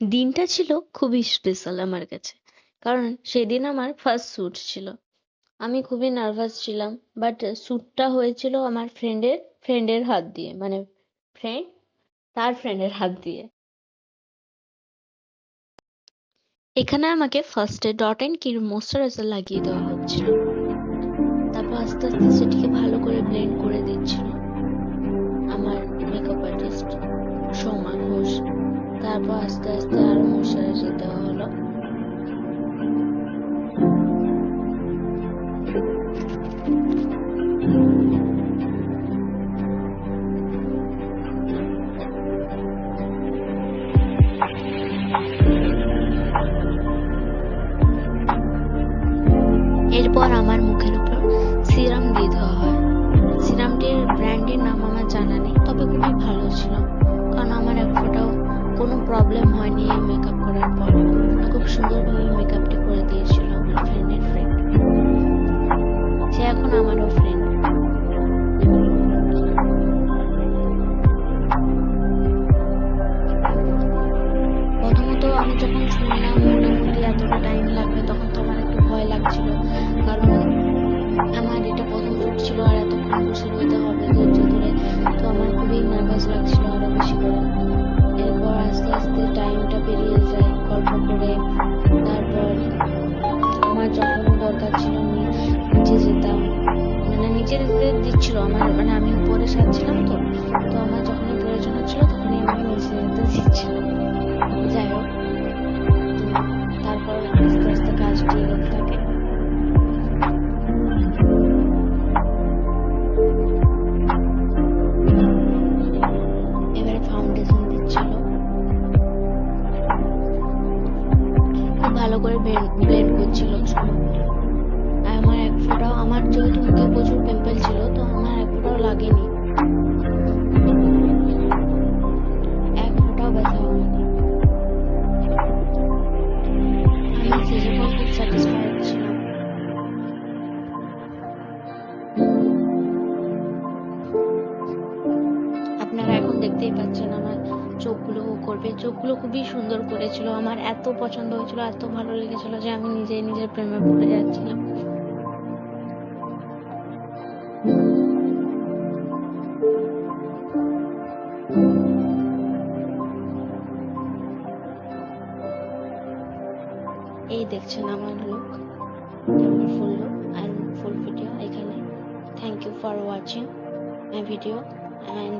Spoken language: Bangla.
দিনটা ছিল খুবই স্পেশাল আমার কাছে, কারণ সেদিন আমার ফার্স্ট শ্যুট ছিল। আমি খুবই নার্ভাস ছিলাম, বাট শ্যুটটা হয়েছিল আমার ফ্রেন্ডের হাত দিয়ে, মানে ফ্রেন্ড তার ফ্রেন্ডের হাত দিয়ে। এখানে আমাকে ফার্স্টে ডট অ্যান্ড কির ময়শ্চারাইজার লাগিয়ে দেওয়া হচ্ছিল, তারপর আস্তে আস্তে সেটিকে ভালো করে ব্লেন্ড করে দিচ্ছিল আমার মেকআপ আর্টিস্ট সোমা ঘোষ। তারপর আস্তে আস্তে আরো ময়শ্চারাইজার দেওয়া হলো। এরপর আমার মুখের উপর সিরাম দিয়ে দেওয়া হয়। সিরামটির ব্র্যান্ডের নাম আমার জানা নেই, তবে খুবই ভালো ছিল, কারণ আমার এক ফোঁটাও কোনো প্রবলেম হয়নি এই মেকআপ করার পর। খুব সুন্দরভাবে মেকআপটি করে দিয়েছিল আমার ফ্রেন্ডের ফ্রেন্ড। সে এখন আমারও ফ্রেন্ড। প্রথমত আমি যখন শুনলাম মোটামুটি এতটা টাইম লাগবে, তখন তো আমার একটু ভয় লাগছিল, কারণ আমার এটা প্রথম শ্যুট ছিল আর এতক্ষণ বসে রইতে হবে ধৈর্য ধরে। তো আমার খুবই নার্ভাস লাগছিল আরো বেশি করে। এরপর আস্তে আস্তে টাইমটা পেরিয়ে যায় গল্প করে। তারপর আমার যখন দরকার ছিল আমি নিচে যেতাম, মানে নিচে যেতে দিচ্ছিল আমার, মানে আমি উপরে সাজছিলাম তো, তো আমার যখনই প্রয়োজন হচ্ছিল তখনই আমাকে নিচে যেতে দিচ্ছিল। যাই হোক, তারপর আস্তে আস্তে কাজটি এগোতে থাকে। এবারে ফাউন্ডেশন দিচ্ছিল, খুব ভালো করে ব্লেন্ড করছিল সময়। আর আমার এক ফোঁটাও, আমার যেহেতু মুখে প্রচুর পিম্পল ছিল, তো আমার এক ফোঁটাও লাগেনি, এক ফোঁটাও ব্যথা হয়নি। আমি শেষের পর খুব স্যাটিসফাইড ছিলাম। আপনারা এখন দেখতেই পাচ্ছেন আমার চোখগুলো করবে। চোখগুলো খুবই সুন্দর করেছিল, আমার এত পছন্দ হয়েছিল, এত ভালো লেগেছিল যে আমি নিজেই নিজের প্রেমে পড়ে যাচ্ছিলাম। এই দেখছেন আমার লুক, আমার ফুল লুক and full video এখানে। Thank you for watching my video and